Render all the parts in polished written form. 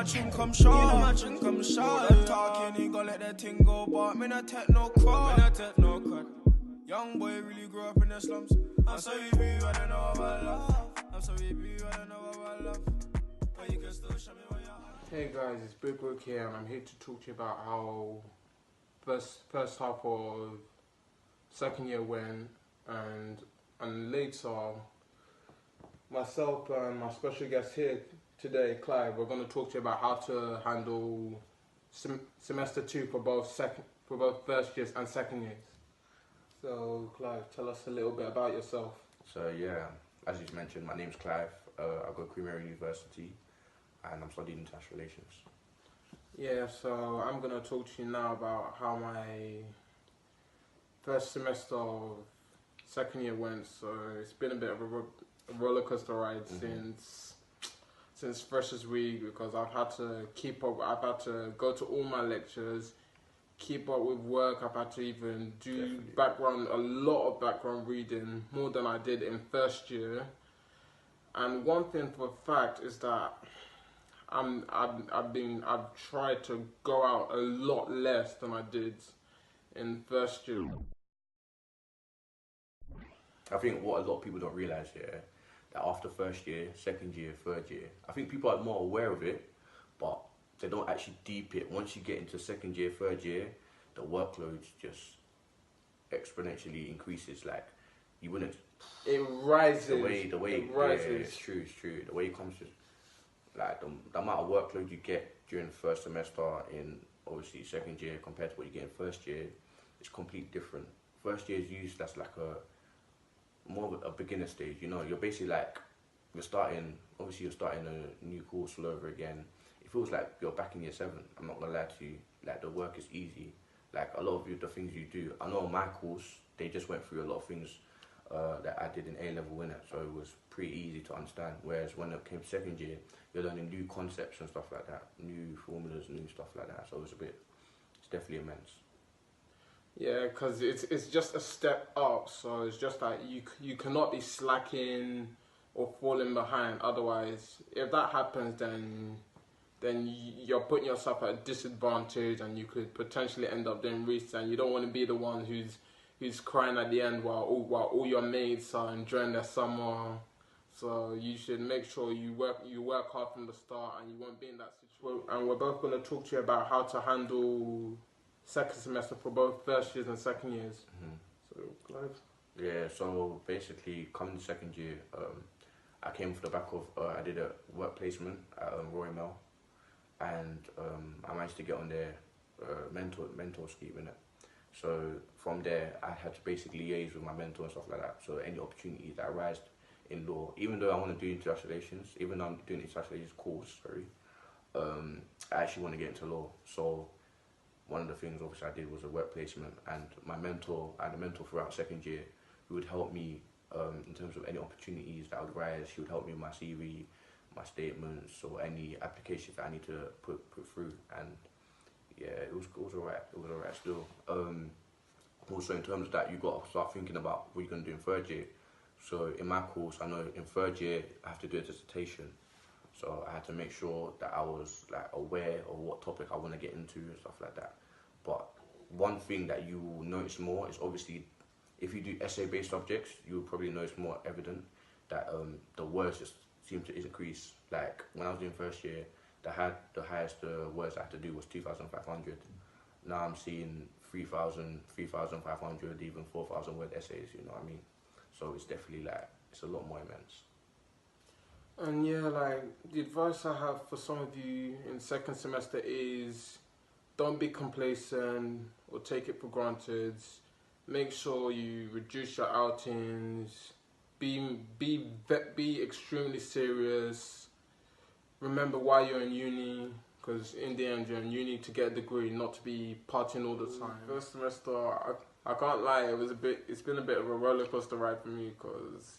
chin come short. You know my chin come short. That talking, ain't gonna let that thing go. But me not take no crowd. Young boy really grew up in the slums. I'm sorry, B, I don't know about love. I'm sorry, B, I don't know about love. But you can still show me what you're at. Hey guys, it's Big Brook here, and I'm here to talk to you about how first half of second year went, and later myself and my special guest here today, Clive, we're going to talk to you about how to handle semester 2 for both first years and second years. So Clive, tell us a little bit about yourself. So yeah, as you mentioned, my name's Clive. I go to Queen Mary University, and I'm studying international relations. Yeah, so I'm going to talk to you now about how my first semester of second year went. So it's been a bit of a roller coaster ride since freshers week, because I've had to keep up. I've had to go to all my lectures, keep up with work. I've had to even do a lot of background reading, more than I did in first year. And one thing for a fact is that I've tried to go out a lot less than I did in first year. I think what a lot of people don't realise here, that after first year, second year, third year, I think people are more aware of it, but they don't actually deep it. Once you get into second year, third year, the workload just exponentially increases. Like, you wouldn't. It rises. The way it rises. Yeah, it's true. The way it comes to, like, the amount of workload you get during the first semester in obviously second year compared to what you get in first year, it's completely different. First year is used as like more of a beginner stage. You know, you're basically like, you're starting a new course all over again. It feels like you're back in year 7. I'm not gonna lie to you. Like, the work is easy. Like, a lot of the things you do, I know on my course, they just went through a lot of things that I did in A-level in it, so it was pretty easy to understand. Whereas when it came second year, you're learning new concepts and stuff like that, new formulas, new stuff like that. So it's definitely immense. Yeah, because it's just a step up. So it's just like you cannot be slacking or falling behind. Otherwise, if that happens, then you're putting yourself at a disadvantage, and you could potentially end up doing research. And you don't want to be the one who's crying at the end while all your mates are enjoying their summer. So you should make sure you work hard from the start, and you won't be in that situation. And we're both going to talk to you about how to handle second semester for both first years and second years. So, Clive? Yeah, so basically, coming to second year, I came for the back of, I did a work placement at Royal Mail, and I managed to get on their mentor scheme, innit? So from there, I had to basically liaise with my mentor and stuff like that. So any opportunities that arise in law, even though I want to do international relations, even though I'm doing international relations course, I actually want to get into law. So one of the things obviously I did was a work placement, and I had a mentor throughout second year who would help me in terms of any opportunities that would rise. She would help me with my CV, my statements, or any applications that I need to put through. And yeah, it was alright. It was alright still. Also, in terms of that, you got to start thinking about what you're going to do in third year. So in my course, I know in third year I have to do a dissertation. So I had to make sure that I was like aware of what topic I want to get into and stuff like that. But one thing that you will notice more is, obviously, if you do essay-based subjects, you will probably notice more evident that the words just seem to increase. Like, when I was doing first year, the highest words I had to do was 2,500. Now I'm seeing 3,000, 3,500, even 4,000 word essays, you know what I mean? So it's definitely like, it's a lot more immense. And yeah, like, the advice I have for some of you in second semester is, don't be complacent or take it for granted. Make sure you reduce your outings. Be extremely serious. Remember why you're in uni, because in the end you're in uni to get a degree, not to be partying all the time. First semester, I can't lie, it's been a bit of a roller coaster ride for me, because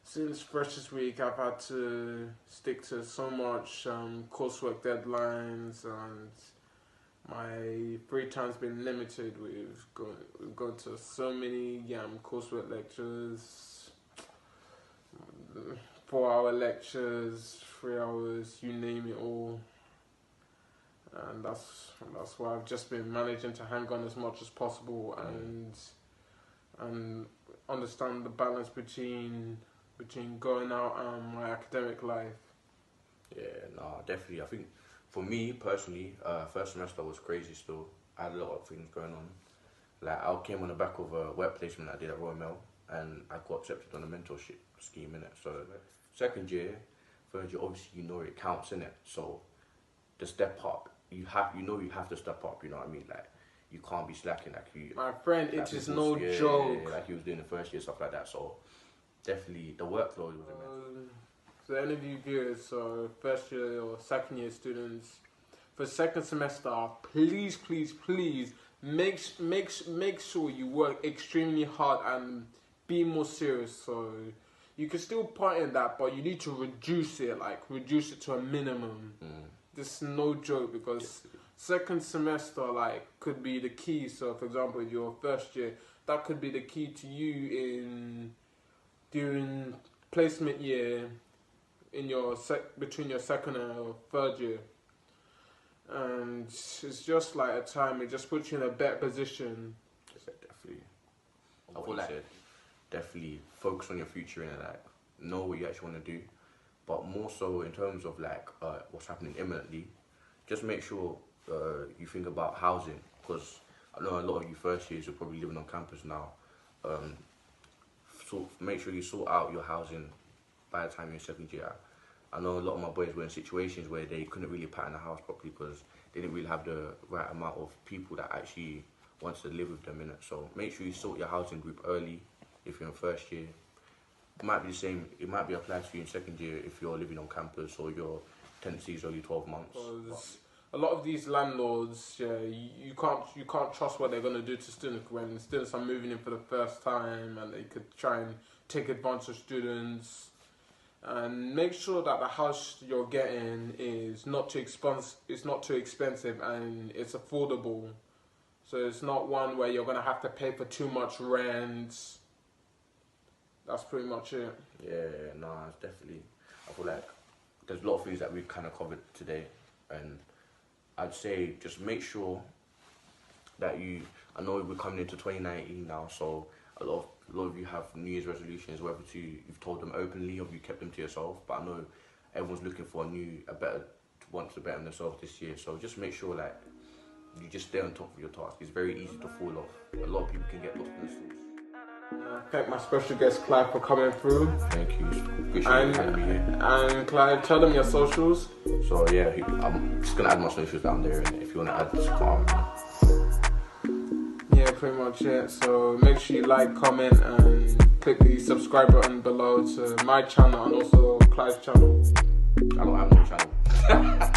since freshers week I've had to stick to so much coursework deadlines, and my free time's been limited. We've gone to so many coursework lectures, 4-hour lectures, 3 hours, you name it all. and that's why I've just been managing to hang on as much as possible and understand the balance between going out and my academic life. Yeah, no, definitely. I think for me personally, first semester was crazy still. I had a lot of things going on. Like, I came on the back of a work placement I did at Royal Mail, and I got accepted on a mentorship scheme, innit? So second year, third year, obviously you know it counts, innit? So the step up, you have to step up, you know what I mean? Like, you can't be slacking like you. My friend, like it is no joke. Yeah, like you was doing the first year, stuff like that. So definitely the workload was immense. So any of you viewers, so first year or second year students, for second semester, please make sure you work extremely hard and be more serious. So you can still part in that, but you need to reduce it to a minimum. This is no joke, because second semester could be the key. So for example, if you're first year, that could be the key to you during placement year in your between your second and third year. And it's just like a time, it just puts you in a better position. Definitely. I feel like definitely focus on your future and know what you actually want to do. But more so in terms of what's happening imminently, just make sure you think about housing, because I know a lot of you first years are probably living on campus now. So make sure you sort out your housing by the time you're in second year. I know a lot of my boys were in situations where they couldn't really pattern the house properly because they didn't really have the right amount of people that actually wants to live with them in it. So make sure you sort your housing group early if you're in first year. It might be the same, it might be applied to you in second year if you're living on campus or your tenancy is only 12 months. Because a lot of these landlords, you can't trust what they're going to do to students when students are moving in for the first time, and they could try and take advantage of students. And make sure that the house you're getting is not too expensive and it's affordable. So it's not one where you're going to have to pay for too much rent. That's pretty much it. Yeah, no, it's definitely. I feel like there's a lot of things that we've kind of covered today, and I'd say just make sure that I know we're coming into 2019 now, so a lot of you have New Year's resolutions, whether you've told them openly or you kept them to yourself. But I know everyone's looking for wants to better themselves this year. So just make sure you just stay on top of your task. It's very easy to fall off. A lot of people can get lost in the sauce. Thank my special guest Clive for coming through. Thank you. Appreciate you having me here. And Clive, tell them your socials. So yeah, I'm just gonna add my socials down there, and if you wanna add, just come on. Yeah, pretty much it. So make sure you like, comment, and click the subscribe button below to my channel and also Clive's channel. I don't have no channel.